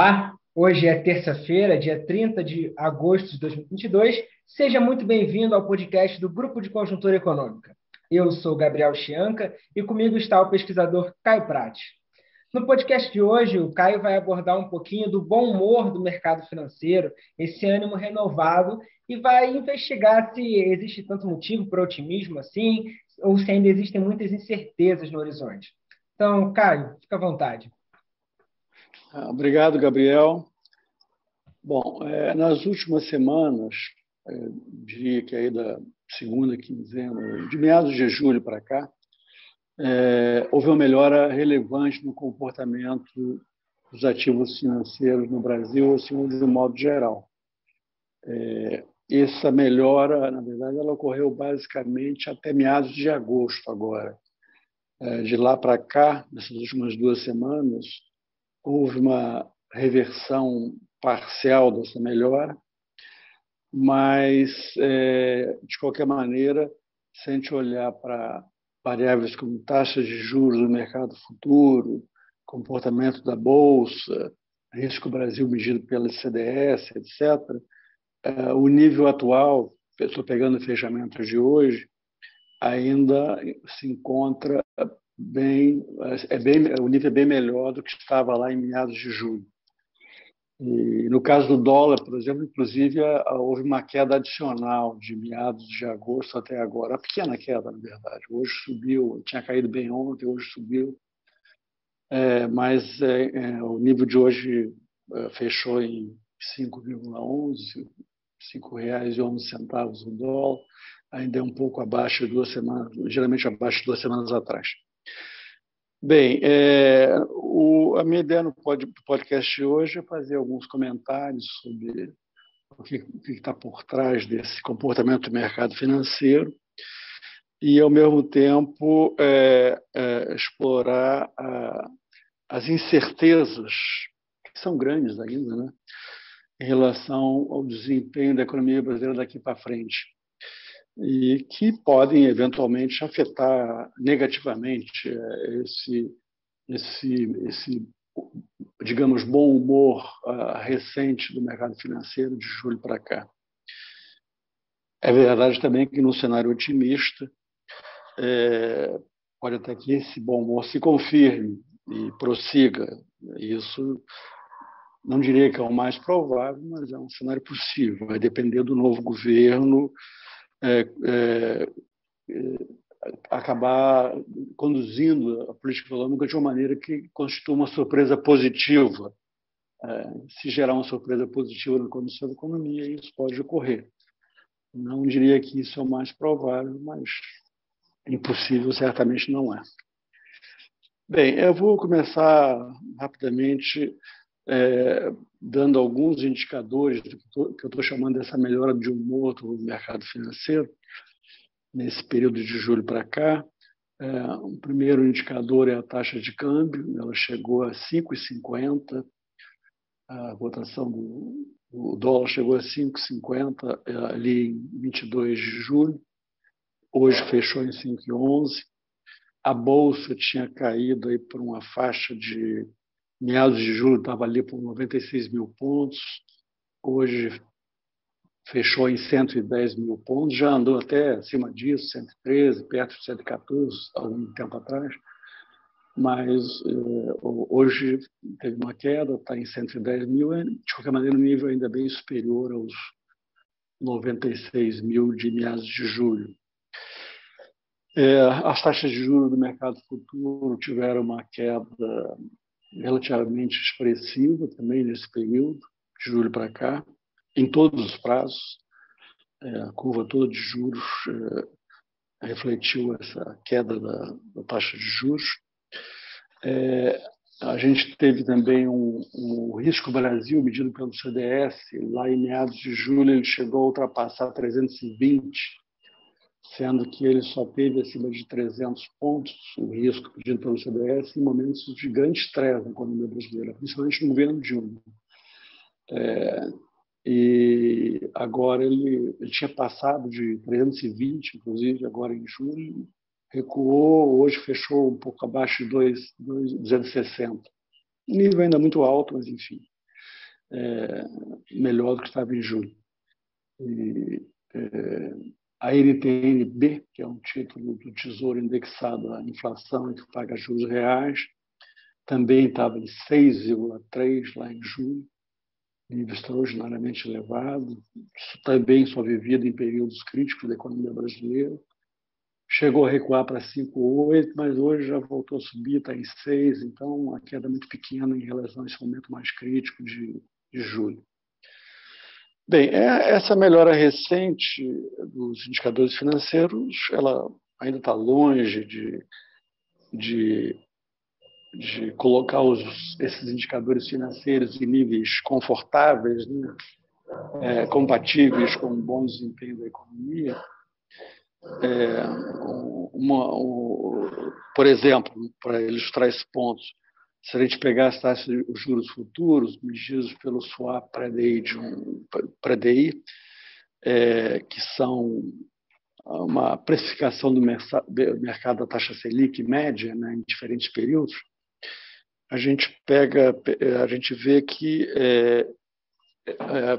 Olá, hoje é terça-feira, dia 30 de agosto de 2022. Seja muito bem-vindo ao podcast do Grupo de Conjuntura Econômica. Eu sou Gabriel Chianca e comigo está o pesquisador Caio Prati. No podcast de hoje, o Caio vai abordar um pouquinho do bom humor do mercado financeiro, esse ânimo renovado, e vai investigar se existe tanto motivo para otimismo assim, ou se ainda existem muitas incertezas no horizonte. Então, Caio, fica à vontade. Obrigado, Gabriel. Bom, nas últimas semanas, diria que aí da segunda quinzena, de meados de julho para cá, houve uma melhora relevante no comportamento dos ativos financeiros no Brasil, assim, de um modo geral. Essa melhora, na verdade, ela ocorreu basicamente até meados de agosto agora. De lá para cá, nessas últimas 2 semanas, houve uma reversão parcial dessa melhora, mas, de qualquer maneira, se a gente olhar para variáveis como taxas de juros do mercado futuro, comportamento da Bolsa, risco Brasil medido pela CDS, etc., o nível atual, estou pegando o fechamento de hoje, ainda se encontra o nível é bem melhor do que estava lá em meados de julho. E no caso do dólar, por exemplo, inclusive houve uma queda adicional de meados de agosto até agora, uma pequena queda, na verdade. Hoje subiu, tinha caído bem ontem, hoje subiu, mas o nível de hoje fechou em 5,11, R$ 5,11 o dólar, ainda é um pouco abaixo de 2 semanas, geralmente abaixo de 2 semanas atrás. Bem, a minha ideia no podcast de hoje é fazer alguns comentários sobre o que está por trás desse comportamento do mercado financeiro e, ao mesmo tempo, explorar as incertezas, que são grandes ainda, né, em relação ao desempenho da economia brasileira daqui para frente, e que podem eventualmente afetar negativamente esse, digamos, bom humor recente do mercado financeiro de julho para cá. É verdade também que no cenário otimista pode até que esse bom humor se confirme e prossiga. Isso não diria que é o mais provável, mas é um cenário possível. Vai depender do novo governo acabar conduzindo a política econômica de uma maneira que constitua uma surpresa positiva. Se gerar uma surpresa positiva na condição da economia, isso pode ocorrer. Não diria que isso é o mais provável, mas impossível certamente não é. Bem, eu vou começar rapidamente dando alguns indicadores do que eu estou chamando dessa melhora de humor do mercado financeiro nesse período de julho para cá. O primeiro indicador é a taxa de câmbio, ela chegou a 5,50, a cotação do dólar chegou a 5,50 ali em 22 de julho, hoje fechou em 5,11. A Bolsa tinha caído aí por uma faixa de meados de julho, estava ali por 96 mil pontos, hoje fechou em 110 mil pontos, já andou até acima disso, 113, perto de 114, algum tempo atrás, mas hoje teve uma queda, está em 110 mil, de qualquer maneira, um nível ainda bem superior aos 96 mil de meados de julho. As taxas de juros do mercado futuro tiveram uma queda relativamente expressiva também nesse período, de julho para cá, em todos os prazos. A curva toda de juros refletiu essa queda da taxa de juros. A gente teve também o risco Brasil medido pelo CDS, lá em meados de julho ele chegou a ultrapassar 320, sendo que ele só teve acima de 300 pontos, o risco medido pelo CDS, em momentos de grande estresse na economia brasileira, principalmente no governo Dilma. E agora ele tinha passado de 320, inclusive, agora em julho, recuou, hoje fechou um pouco abaixo de 260. Um nível ainda muito alto, mas enfim. melhor do que estava em julho. E, a NTN-B, que é um título do Tesouro indexado à inflação e que paga juros reais, também estava em 6,3 lá em julho, nível extraordinariamente elevado. Isso também só vivido em períodos críticos da economia brasileira. Chegou a recuar para 5,8, mas hoje já voltou a subir, está em 6, então uma queda muito pequena em relação a esse momento mais crítico de julho. Bem, essa melhora recente dos indicadores financeiros, ela ainda está longe de colocar esses indicadores financeiros em níveis confortáveis, né, compatíveis com um bom desempenho da economia. Por exemplo, para ilustrar esse ponto, se a gente pegar as taxas de juros futuros medidos pelo swap pré-DI, que são uma precificação do mercado da taxa Selic média, né, em diferentes períodos, a gente vê que,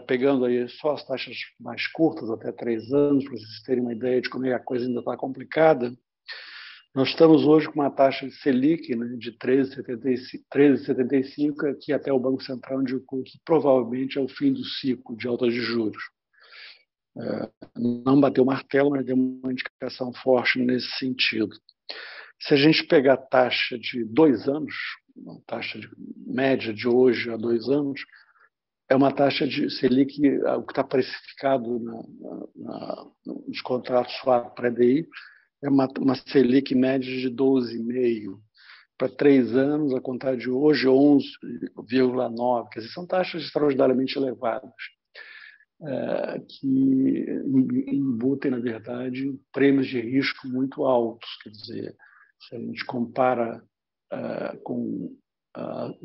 pegando aí só as taxas mais curtas, até 3 anos, para vocês terem uma ideia de como é que a coisa ainda está complicada, nós estamos hoje com uma taxa de Selic, né, de 13,75, que até o Banco Central indicou que provavelmente é o fim do ciclo de alta de juros. Não bateu o martelo, mas deu uma indicação forte nesse sentido. Se a gente pegar a taxa de 2 anos, a taxa média de hoje a 2 anos, é uma taxa de Selic, o que está precificado nos contratos swap pré-DI, é uma Selic média de 12,5%. Para 3 anos, a contar de hoje, 11,9%. Quer dizer, são taxas extraordinariamente elevadas, que embutem, na verdade, prêmios de risco muito altos. Quer dizer, se a gente compara com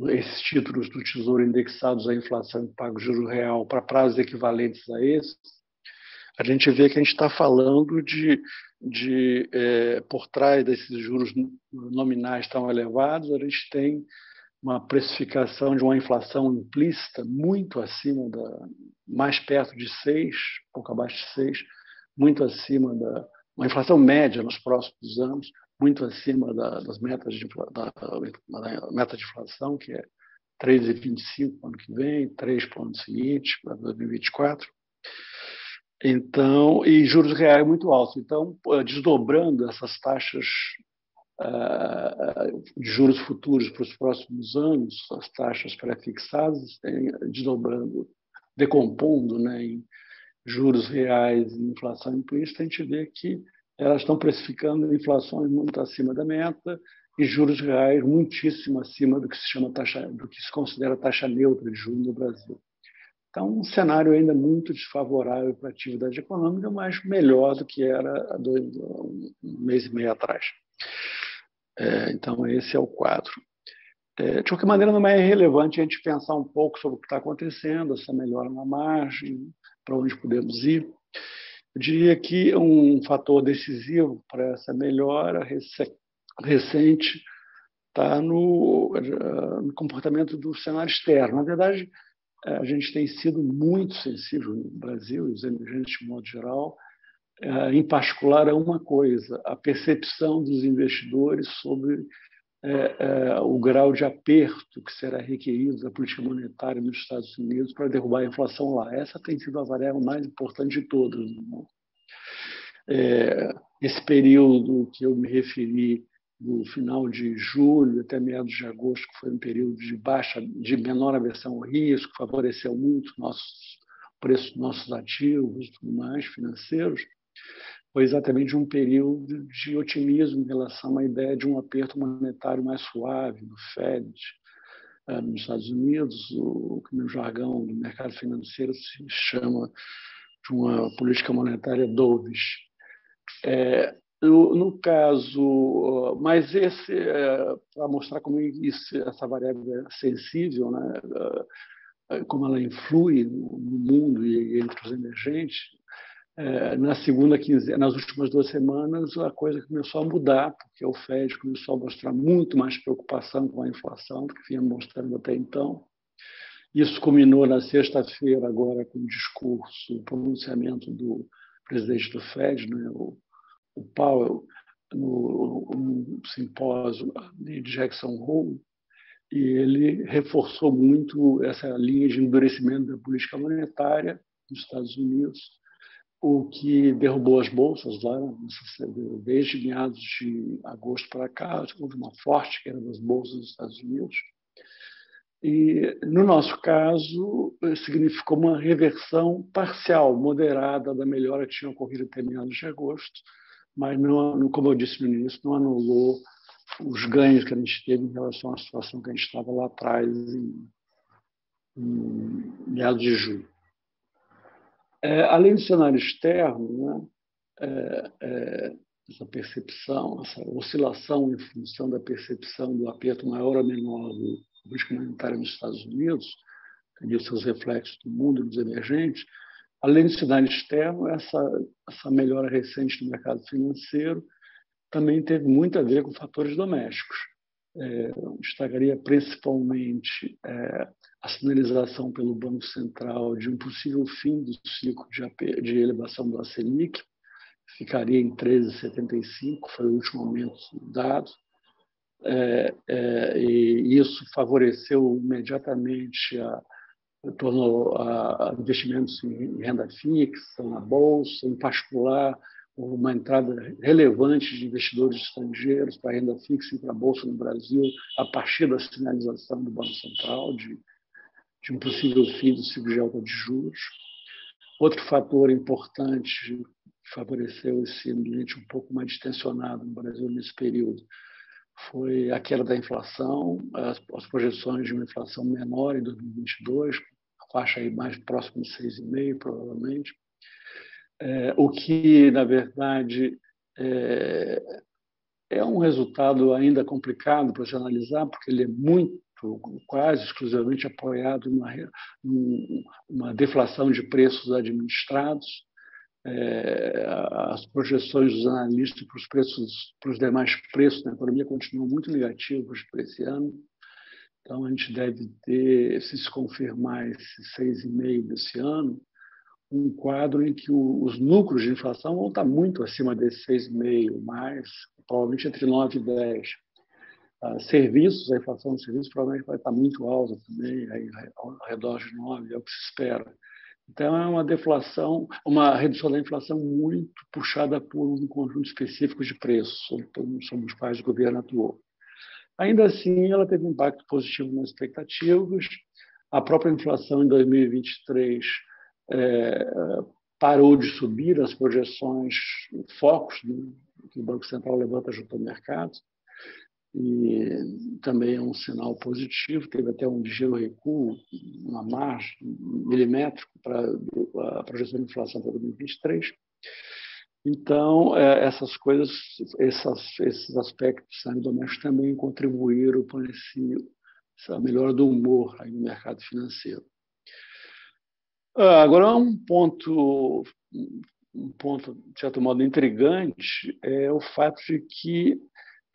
esses títulos do Tesouro indexados à inflação e pago juro real para prazos equivalentes a esses, a gente vê que a gente está falando por trás desses juros nominais tão elevados, a gente tem uma precificação de uma inflação implícita muito acima mais perto de 6, pouco abaixo de 6, muito acima uma inflação média nos próximos anos, muito acima das metas da meta de inflação, que é 3,25 no ano que vem, 3 para o ano seguinte, para 2024. Então, e juros reais muito altos. Então, desdobrando essas taxas de juros futuros para os próximos anos, as taxas pré-fixadas, desdobrando, decompondo, né, em juros reais e inflação implícita, a gente vê que elas estão precificando inflações muito acima da meta e juros reais muitíssimo acima do que se considera taxa neutra de juros no Brasil. Então, um cenário ainda muito desfavorável para a atividade econômica, mas melhor do que era há um mês e meio atrás. Então, esse é o quadro. De qualquer maneira, não é irrelevante a gente pensar um pouco sobre o que está acontecendo, essa melhora na margem, para onde podemos ir. Eu diria que um fator decisivo para essa melhora recente está no comportamento do cenário externo. Na verdade, a gente tem sido muito sensível no Brasil, e os emergentes de modo geral, em particular a uma coisa, a percepção dos investidores sobre o grau de aperto que será requerido da política monetária nos Estados Unidos para derrubar a inflação lá. Essa tem sido a variável mais importante de todas no mundo. Esse período que eu me referi, do final de julho até meados de agosto, que foi um período de menor aversão ao risco, favoreceu muito o preço dos nossos ativos e tudo mais, financeiros, foi exatamente um período de otimismo em relação à ideia de um aperto monetário mais suave no Fed, nos Estados Unidos, o que no jargão do mercado financeiro se chama de uma política monetária dovish. No caso, mas esse, para mostrar como essa variável é sensível, né, como ela influi no mundo e entre os emergentes, nas últimas 2 semanas, a coisa começou a mudar, porque o Fed começou a mostrar muito mais preocupação com a inflação do que vinha mostrando até então. Isso culminou na sexta-feira, agora, com o discurso, o pronunciamento do presidente do FED, né, o Powell, no simpósio de Jackson Hole, e ele reforçou muito essa linha de endurecimento da política monetária nos Estados Unidos, o que derrubou as bolsas lá, desde meados de agosto para cá, houve uma forte queda das bolsas dos Estados Unidos. E, no nosso caso, significou uma reversão parcial, moderada da melhora que tinha ocorrido até meados de agosto, mas, não, como eu disse no início, não anulou os ganhos que a gente teve em relação à situação que a gente estava lá atrás, em meados de julho. Além do cenário externo, né, essa percepção, essa oscilação em função da percepção do aperto maior ou menor da política monetária nos Estados Unidos, e seus reflexos no mundo dos emergentes, além do cenário externo, essa melhora recente do mercado financeiro também teve muito a ver com fatores domésticos. Destacaria principalmente a sinalização pelo Banco Central de um possível fim do ciclo de elevação do Selic, ficaria em 13,75, foi o último aumento dado, e isso favoreceu imediatamente tornou investimentos em renda fixa, na bolsa, em particular uma entrada relevante de investidores estrangeiros para a renda fixa e para a bolsa no Brasil, a partir da sinalização do Banco Central de um possível fim do ciclo de alta de juros. Outro fator importante que favoreceu esse ambiente um pouco mais distensionado no Brasil nesse período foi a queda da inflação, as projeções de uma inflação menor em 2022, a faixa aí mais próxima de 6,5%, provavelmente, o que, na verdade, é um resultado ainda complicado para se analisar, porque ele é muito, quase exclusivamente apoiado numa deflação de preços administrados. As projeções dos analistas para os demais preços na economia continuam muito negativas para esse ano. Então, a gente deve ter, se confirmar esse 6,5% desse ano, um quadro em que os núcleos de inflação vão estar muito acima desse 6,5%, mais provavelmente entre 9% e 10%. Serviços, a inflação de serviços provavelmente vai estar muito alta também, aí, ao redor de 9%, é o que se espera. Então, é uma deflação, uma redução da inflação muito puxada por um conjunto específico de preços, sobre os quais o governo atuou. Ainda assim, ela teve um impacto positivo nas expectativas. A própria inflação em 2023 parou de subir, as projeções, focos que o Banco Central levanta junto ao mercado, e também é um sinal positivo. Teve até um ligeiro recuo, uma margem milimétrico para a projeção de inflação para 2023. Então, essas coisas, esses aspectos domésticos também contribuíram para essa melhora do humor aí no mercado financeiro. Agora, um ponto, de certo modo, intrigante é o fato de que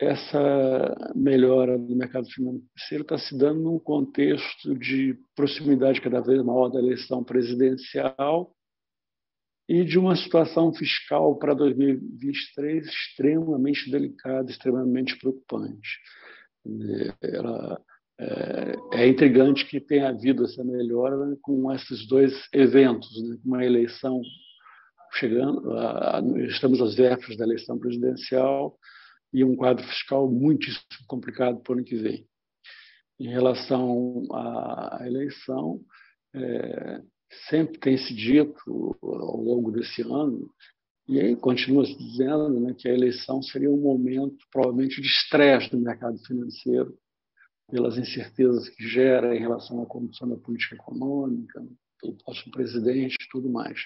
essa melhora do mercado financeiro está se dando num contexto de proximidade cada vez maior da eleição presidencial e de uma situação fiscal para 2023 extremamente delicada, extremamente preocupante. É intrigante que tenha havido essa melhora com esses dois eventos, né? Uma eleição chegando, estamos às vésperas da eleição presidencial e um quadro fiscal muitíssimo complicado para o ano que vem. Em relação à eleição, sempre tem se dito ao longo desse ano, e aí continua se dizendo, né, que a eleição seria um momento provavelmente de estresse no mercado financeiro, pelas incertezas que gera em relação à condução da política econômica, pelo próximo presidente e tudo mais.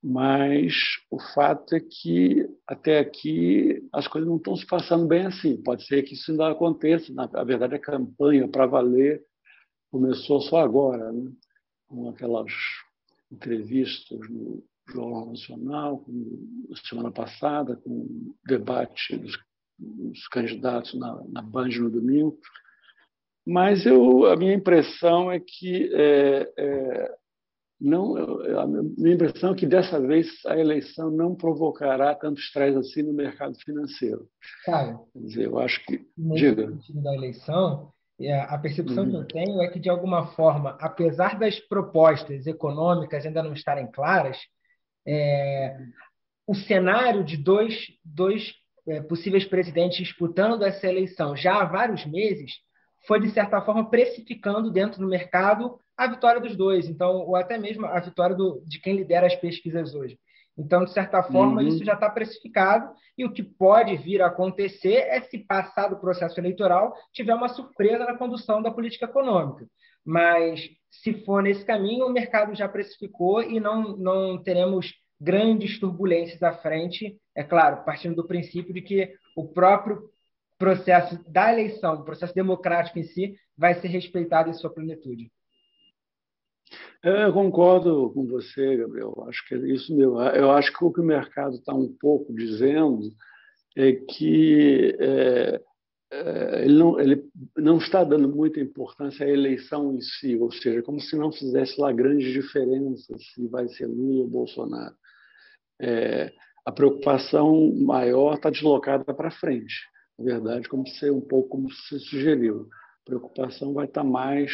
Mas o fato é que, até aqui, as coisas não estão se passando bem assim. Pode ser que isso ainda aconteça. Na verdade, a campanha para valer começou só agora, né? Com aquelas entrevistas no Jornal Nacional, semana passada, com o debate dos candidatos na Band no domingo. Mas a minha impressão é que não, a minha impressão é que dessa vez a eleição não provocará tanto estresse assim no mercado financeiro. Cara, Quer dizer, eu acho que, nesse diga. sentido da eleição, a percepção que Uhum. eu tenho é que, de alguma forma, apesar das propostas econômicas ainda não estarem claras, o cenário de dois possíveis presidentes disputando essa eleição já há vários meses foi, de certa forma, precificando dentro do mercado a vitória dos dois, então, ou até mesmo a vitória de quem lidera as pesquisas hoje. Então, de certa forma, isso já Uhum. está precificado, e o que pode vir a acontecer é se, passado o processo eleitoral, tiver uma surpresa na condução da política econômica. Mas, se for nesse caminho, o mercado já precificou e não teremos grandes turbulências à frente, é claro, partindo do princípio de que o próprio processo da eleição, o processo democrático em si, vai ser respeitado em sua plenitude. Eu concordo com você, Gabriel. Acho que é isso mesmo. Eu acho que o que o mercado está um pouco dizendo é que ele não está dando muita importância à eleição em si, ou seja, como se não fizesse lá grandes diferenças se vai ser Lula ou Bolsonaro. A preocupação maior está deslocada para frente, na verdade, um pouco como você sugeriu. A preocupação vai estar mais.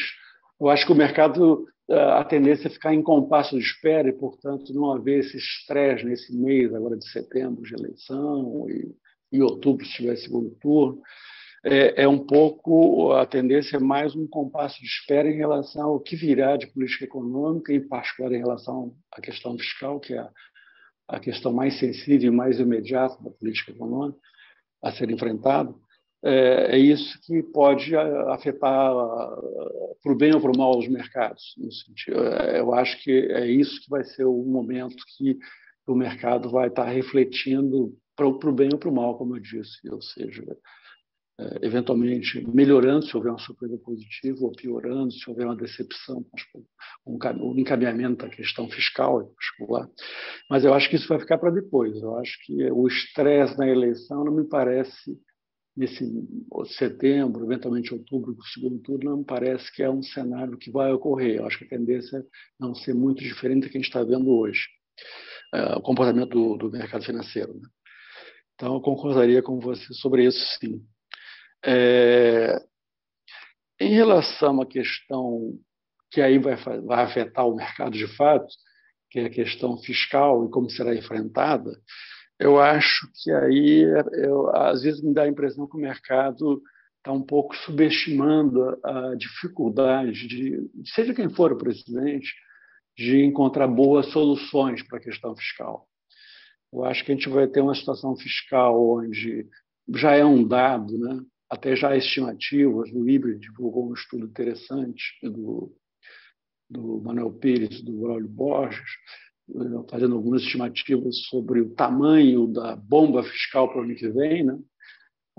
Eu acho que o mercado, a tendência é ficar em compasso de espera e, portanto, não haver esse estresse nesse mês agora de setembro de eleição e outubro, se tiver segundo turno. Um pouco a tendência é mais um compasso de espera em relação ao que virá de política econômica, em particular em relação à questão fiscal, que é a questão mais sensível e mais imediata da política econômica a ser enfrentada. Isso que pode afetar para o bem ou para o mal os mercados. No sentido, eu acho que é isso que vai ser o momento que o mercado vai estar refletindo para o bem ou para o mal, como eu disse, ou seja, eventualmente melhorando se houver uma surpresa positiva ou piorando se houver uma decepção, um encaminhamento da questão fiscal em particular. Mas eu acho que isso vai ficar para depois. Eu acho que o estresse na eleição não me parece, nesse setembro, eventualmente outubro do segundo turno, não me parece que é um cenário que vai ocorrer. Eu acho que a tendência é não ser muito diferente do que a gente está vendo hoje, o comportamento do mercado financeiro. Né? Então, eu concordaria com você sobre isso, sim. Em relação à questão que aí vai afetar o mercado de fato, que é a questão fiscal e como será enfrentada, eu acho que aí, às vezes, me dá a impressão que o mercado está um pouco subestimando a dificuldade seja quem for o presidente, de encontrar boas soluções para a questão fiscal. Eu acho que a gente vai ter uma situação fiscal onde já é um dado, né? Até já há estimativas, o IBRE divulgou um estudo interessante do Manuel Pires, do Braulio Borges, fazendo algumas estimativas sobre o tamanho da bomba fiscal para o ano que vem. Né?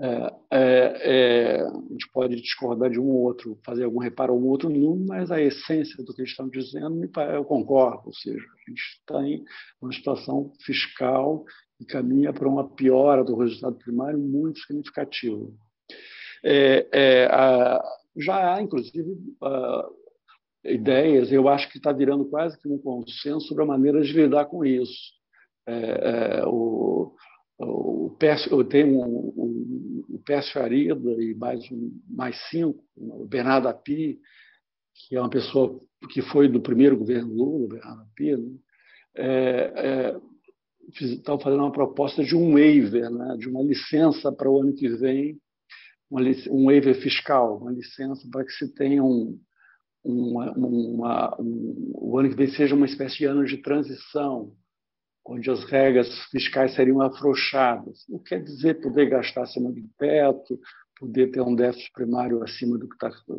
A gente pode discordar de um ou outro, fazer algum reparo a um outro número, mas a essência do que eles estão dizendo, eu concordo. Ou seja, a gente está em uma situação fiscal que caminha para uma piora do resultado primário muito significativa. Já há, inclusive, ideias, eu acho que está virando quase que um consenso sobre a maneira de lidar com isso. O Pércio Arida e mais cinco, o Bernardo Api, que é uma pessoa que foi do primeiro governo Lula, o Bernardo Api, né? Estão fazendo uma proposta de um waiver, né? De uma licença para o ano que vem, um waiver fiscal, uma licença para que se tenha o ano que vem seja uma espécie de ano de transição, onde as regras fiscais seriam afrouxadas. Não quer dizer poder gastar acima do teto, poder ter um déficit primário acima do que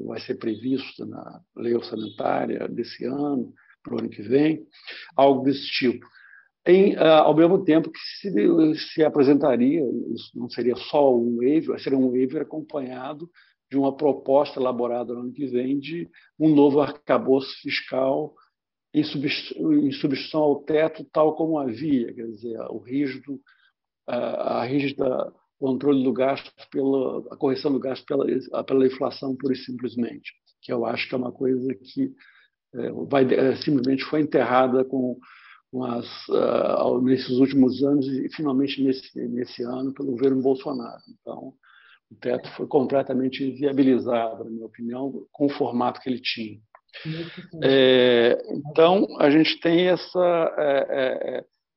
vai ser previsto na lei orçamentária desse ano, para o ano que vem, algo desse tipo. Ao mesmo tempo que se apresentaria, isso não seria só um waiver, seria um waiver acompanhado de uma proposta elaborada no ano que vem de um novo arcabouço fiscal em substituição ao teto, tal como havia, quer dizer, a rígida controle do gasto, a correção do gasto pela inflação, pura e simplesmente, que eu acho que é uma coisa que simplesmente foi enterrada nesses últimos anos e finalmente nesse ano pelo governo Bolsonaro. Então, o teto foi completamente inviabilizado, na minha opinião, com o formato que ele tinha. Então, a gente tem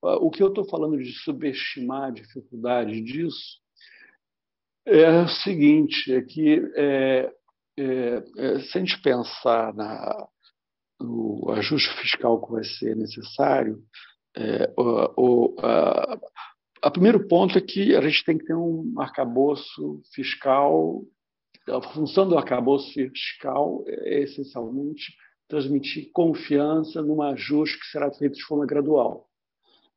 o que eu estou falando de subestimar a dificuldade disso é o seguinte, é que se a gente pensar no ajuste fiscal que vai ser necessário, o primeiro ponto é que a gente tem que ter um arcabouço fiscal. A função do arcabouço fiscal é essencialmente transmitir confiança num ajuste que será feito de forma gradual.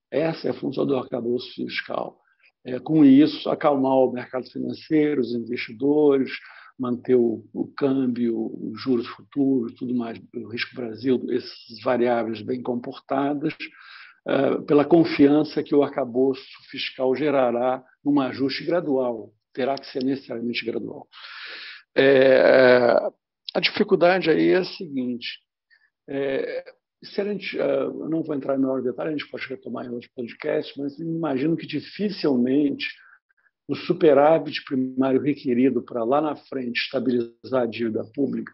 Essa é a função do arcabouço fiscal. Com isso, acalmar o mercado financeiro, os investidores, manter o câmbio, os juros futuros, tudo mais, o risco Brasil, essas variáveis bem comportadas, pela confiança que o arcabouço fiscal gerará num ajuste gradual. Terá que ser necessariamente gradual. A dificuldade aí é a seguinte: se a gente, eu não vou entrar em maior detalhe, a gente pode retomar em outros podcasts, mas imagino que dificilmente o superávit primário requerido para lá na frente estabilizar a dívida pública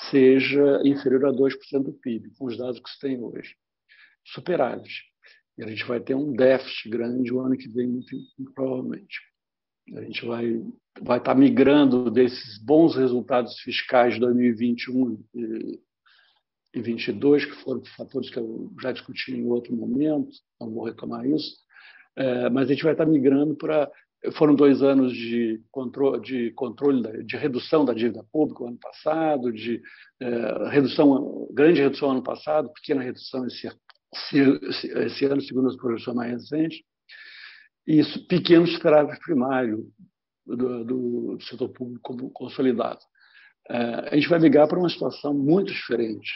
seja inferior a 2% do PIB, com os dados que se tem hoje. Superávit. E a gente vai ter um déficit grande o ano que vem, muito provavelmente. A gente vai estar migrando desses bons resultados fiscais de 2021 e 2022, que foram fatores que eu já discuti em outro momento, não vou retomar isso, mas a gente vai estar migrando para... Foram 2 anos de controle, de redução da dívida pública o ano passado, de grande redução ano passado, pequena redução esse ano, segundo as projeções mais recentes, e isso, pequeno superávit primário do setor público consolidado. A gente vai migrar para uma situação muito diferente.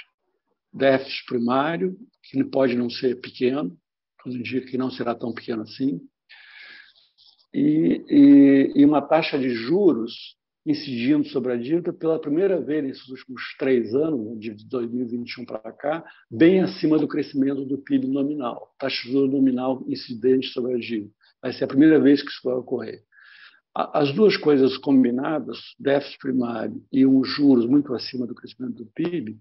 Déficit primário, que pode não ser pequeno, tudo indica que não será tão pequeno assim, e uma taxa de juros incidindo sobre a dívida pela primeira vez nesses últimos 3 anos, de 2021 para cá, bem acima do crescimento do PIB nominal, taxa de juros nominal incidente sobre a dívida. Vai ser a primeira vez que isso vai ocorrer. As duas coisas combinadas, déficit primário e juros muito acima do crescimento do PIB,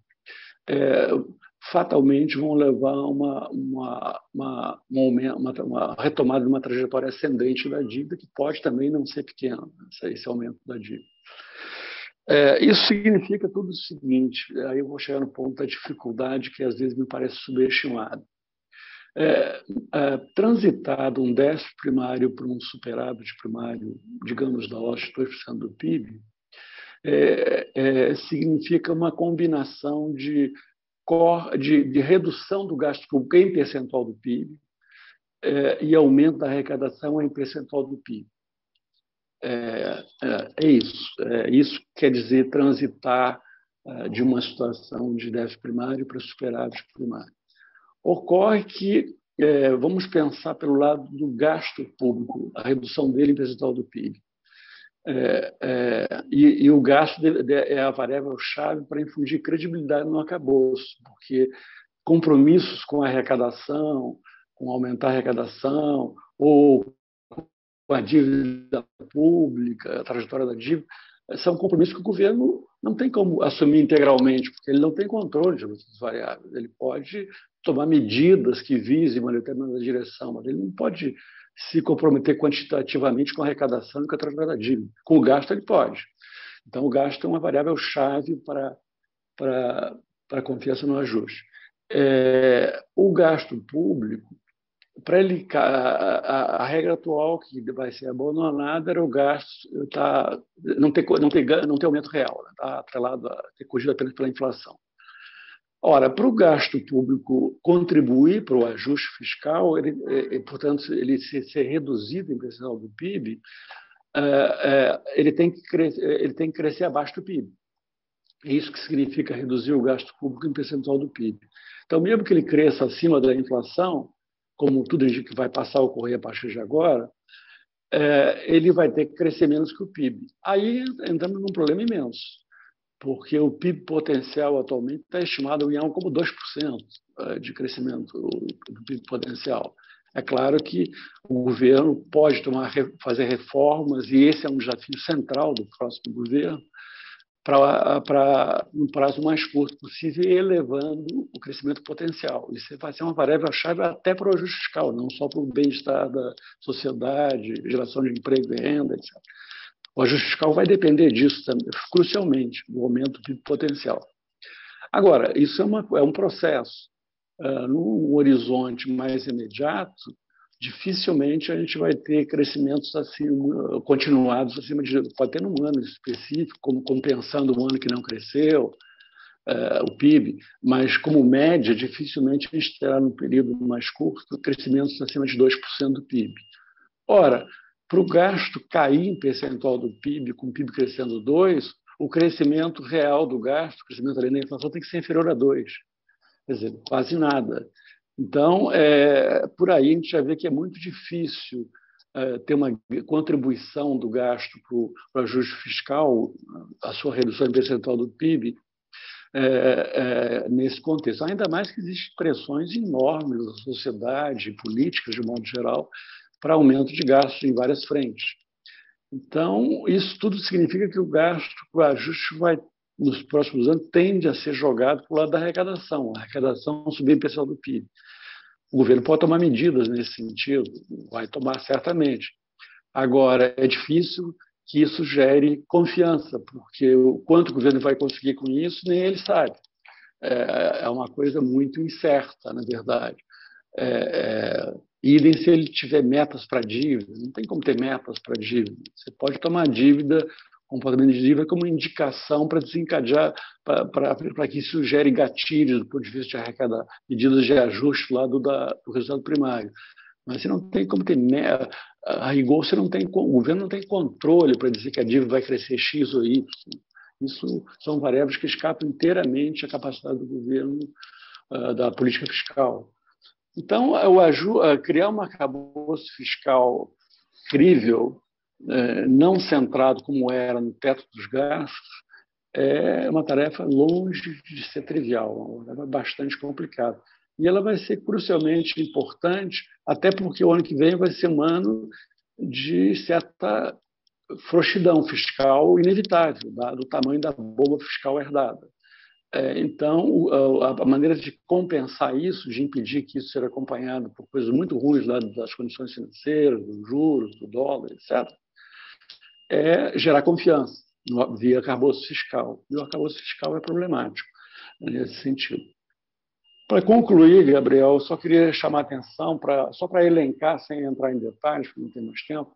fatalmente vão levar a uma retomada de uma trajetória ascendente da dívida, que pode também não ser pequena, esse aumento da dívida. Isso significa tudo o seguinte, aí eu vou chegar no ponto da dificuldade que às vezes me parece subestimada. Transitado um déficit primário para um superávit primário, digamos, da ordem de 2% do PIB, significa uma combinação de redução do gasto público em percentual do PIB e aumento da arrecadação em percentual do PIB. Isso. Isso quer dizer transitar de uma situação de déficit primário para superávit primário. Ocorre que vamos pensar pelo lado do gasto público, a redução dele em percentual do PIB. E o gasto é a variável-chave para infundir credibilidade no arcabouço, porque compromissos com a arrecadação, com aumentar a arrecadação, ou com a dívida pública, a trajetória da dívida, são compromissos que o governo não tem como assumir integralmente, porque ele não tem controle sobre essas variáveis. Ele pode tomar medidas que visem uma determinada direção, mas ele não pode se comprometer quantitativamente com a arrecadação e com a trajetória da dívida. Com o gasto, ele pode. Então, o gasto é uma variável-chave para a confiança no ajuste. O gasto público, para ele, a regra atual que vai ser abandonada era o gasto não ter aumento real, está atrelado a ter corrigido apenas pela inflação. Ora, para o gasto público contribuir para o ajuste fiscal, portanto, ele ser reduzido em percentual do PIB, ele tem que crescer abaixo do PIB. É isso que significa reduzir o gasto público em percentual do PIB. Então, mesmo que ele cresça acima da inflação, como tudo indica que vai passar a ocorrer a partir de agora, ele vai ter que crescer menos que o PIB. Aí entramos num problema imenso, porque o PIB potencial atualmente está estimado em algo como 2% de crescimento do PIB potencial. É claro que o governo pode fazer reformas, e esse é um desafio central do próximo governo, para um prazo mais curto possível, elevando o crescimento potencial. Isso vai ser uma variável-chave até para o ajuste fiscal, não só para o bem-estar da sociedade, geração de emprego e renda, etc. O ajuste fiscal vai depender disso também, crucialmente, do aumento do PIB potencial. Agora, isso é um processo. Num horizonte mais imediato, dificilmente a gente vai ter crescimentos assim, continuados acima de... Pode ter num ano específico, como compensando um ano que não cresceu, o PIB, mas como média, dificilmente a gente terá, num período mais curto, crescimentos acima de 2% do PIB. Ora, para o gasto cair em percentual do PIB, com o PIB crescendo 2%, o crescimento real do gasto, o crescimento além da inflação, tem que ser inferior a 2%. Quer dizer, quase nada. Então, por aí a gente já vê que é muito difícil ter uma contribuição do gasto para o ajuste fiscal, a sua redução em percentual do PIB, nesse contexto. Ainda mais que existem pressões enormes da sociedade e políticas, de modo geral, para aumento de gastos em várias frentes. Então, isso tudo significa que o gasto, o ajuste nos próximos anos, tende a ser jogado para o lado da arrecadação. A arrecadação subir em percentual do PIB. O governo pode tomar medidas nesse sentido, vai tomar certamente. Agora, é difícil que isso gere confiança, porque o quanto o governo vai conseguir com isso, nem ele sabe. É uma coisa muito incerta, na verdade. Idem se ele tiver metas para dívida. Não tem como ter metas para dívida. Você pode tomar dívida, comportamento de dívida, como indicação para desencadear, para que isso gere gatilhos do ponto de vista de arrecadar, medidas de ajuste lá do resultado primário. Mas você não tem como ter meta. A rigor, o governo não tem controle para dizer que a dívida vai crescer X ou Y. Isso são variáveis que escapam inteiramente à capacidade do governo, da política fiscal. Então, criar um arcabouço fiscal crível, não centrado como era no teto dos gastos, é uma tarefa longe de ser trivial, uma tarefa bastante complicada. E ela vai ser crucialmente importante, até porque o ano que vem vai ser um ano de certa frouxidão fiscal inevitável, dado o tamanho da bomba fiscal herdada. Então, a maneira de compensar isso, de impedir que isso seja acompanhado por coisas muito ruins lá das condições financeiras, dos juros, do dólar, etc., é gerar confiança via arcabouço fiscal. E o arcabouço fiscal é problemático nesse sentido. Para concluir, Gabriel, eu só queria chamar a atenção, só para elencar, sem entrar em detalhes, porque não tem mais tempo,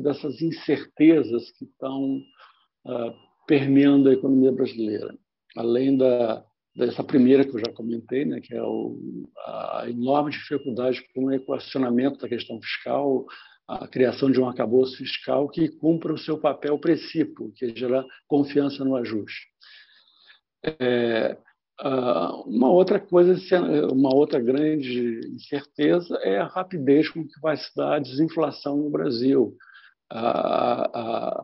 dessas incertezas que estão permeando a economia brasileira. Além dessa primeira que eu já comentei, né, que é a enorme dificuldade com o equacionamento da questão fiscal, a criação de um arcabouço fiscal que cumpra o seu papel precípuo, que é gerar confiança no ajuste. Uma outra coisa, uma outra grande incerteza é a rapidez com que vai se dar a desinflação no Brasil, a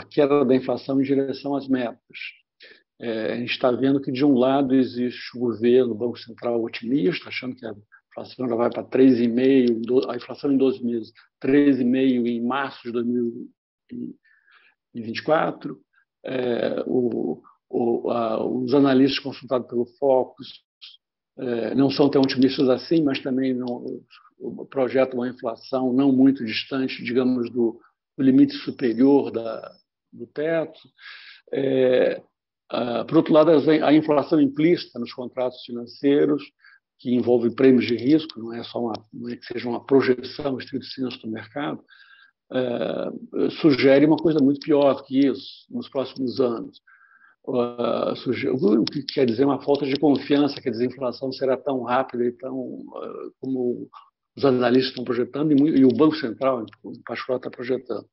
queda da inflação em direção às metas. A gente está vendo que, de um lado, existe o governo, o Banco Central otimista, achando que a inflação já vai para 3,5%, a inflação em 12 meses, 13,5% em março de 2024. Os analistas consultados pelo Focus não são tão otimistas assim, mas também projetam uma inflação não muito distante, digamos, do limite superior do teto. Por outro lado, a inflação implícita nos contratos financeiros, que envolve prêmios de risco, não é que seja uma projeção estrito senso do mercado, sugere uma coisa muito pior do que isso nos próximos anos. O que quer dizer uma falta de confiança que a desinflação será tão rápida e tão como os analistas estão projetando e o Banco Central, em particular, está projetando.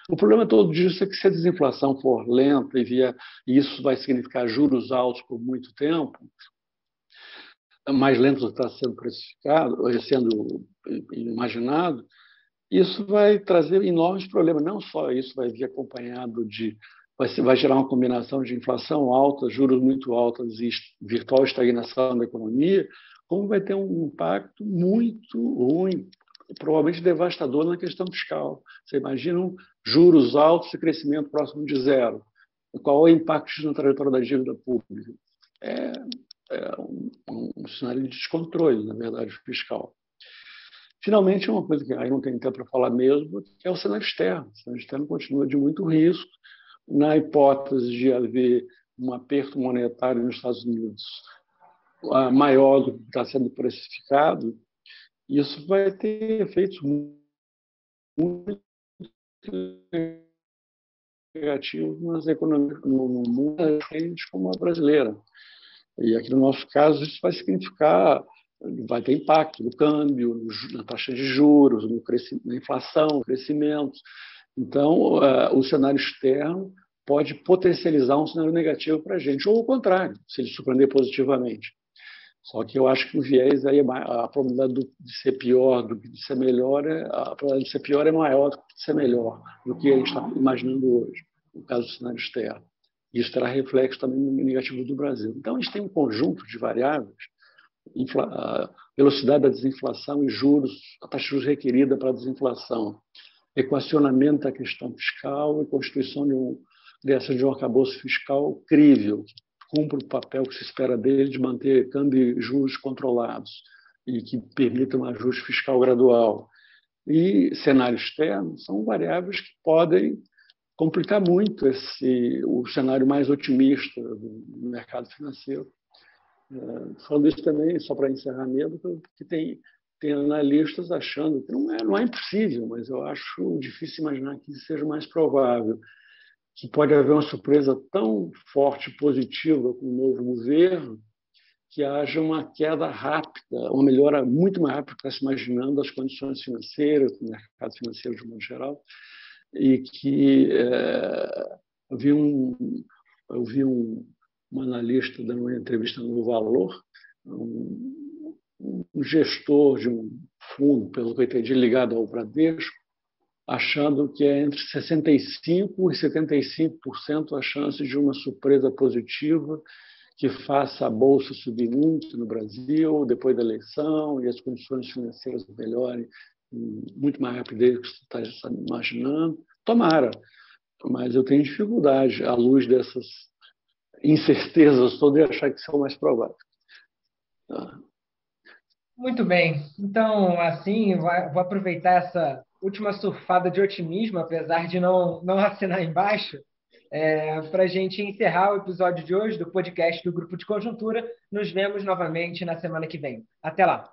O problema todo disso é que, se a desinflação for lenta e isso vai significar juros altos por muito tempo, mais lento do que está sendo precificado, sendo imaginado, isso vai trazer enormes problemas. Não só isso vai vir acompanhado de... Vai gerar uma combinação de inflação alta, juros muito altos e virtual estagnação da economia, como vai ter um impacto muito ruim, provavelmente devastador na questão fiscal. Você imagina juros altos e crescimento próximo de zero. Qual é o impacto na trajetória da dívida pública? É um cenário de descontrole, na verdade, fiscal. Finalmente, uma coisa que aí não tem tempo para falar mesmo, é o cenário externo. O cenário externo continua de muito risco. Na hipótese de haver um aperto monetário nos Estados Unidos maior do que está sendo precificado, isso vai ter efeitos muito negativos nas economias no mundo, como a brasileira. E aqui, no nosso caso, isso vai significar, vai ter impacto no câmbio, na taxa de juros, na inflação, no crescimento. Então, o cenário externo pode potencializar um cenário negativo para a gente, ou o contrário, se ele surpreender positivamente. Só que eu acho que o viés aí, a probabilidade de ser pior do que de ser melhor, a probabilidade de ser pior é maior do que de ser melhor, do que a gente está imaginando hoje, no caso do cenário externo. Isso terá reflexo também no negativo do Brasil. Então, a gente tem um conjunto de variáveis, a velocidade da desinflação e juros, a taxa de juros requerida para a desinflação, equacionamento da questão fiscal e constituição de um arcabouço fiscal crível, que cumpra o papel que se espera dele de manter câmbio e juros controlados e que permita um ajuste fiscal gradual. E cenário externo são variáveis que podem complicar muito o cenário mais otimista do mercado financeiro. Falando isso também, só para encerrar mesmo, que tem analistas achando que não é impossível, mas eu acho difícil imaginar que isso seja mais provável, que pode haver uma surpresa tão forte e positiva com o novo governo que haja uma queda rápida, uma melhora muito mais rápida do que está se imaginando das condições financeiras, do mercado financeiro de modo geral, e que eu vi um analista dando uma entrevista no Valor, um gestor de um fundo, pelo que eu entendi, ligado ao Bradesco, achando que é entre 65% e 75% a chance de uma surpresa positiva que faça a Bolsa subir muito no Brasil depois da eleição e as condições financeiras melhorem muito mais rapidez do que você está imaginando. Tomara, mas eu tenho dificuldade, à luz dessas incertezas todas, de achar que isso é o mais provável. Muito bem. Então, assim, vou aproveitar essa última surfada de otimismo, apesar de não assinar embaixo, para a gente encerrar o episódio de hoje do podcast do Grupo de Conjuntura. Nos vemos novamente na semana que vem. Até lá!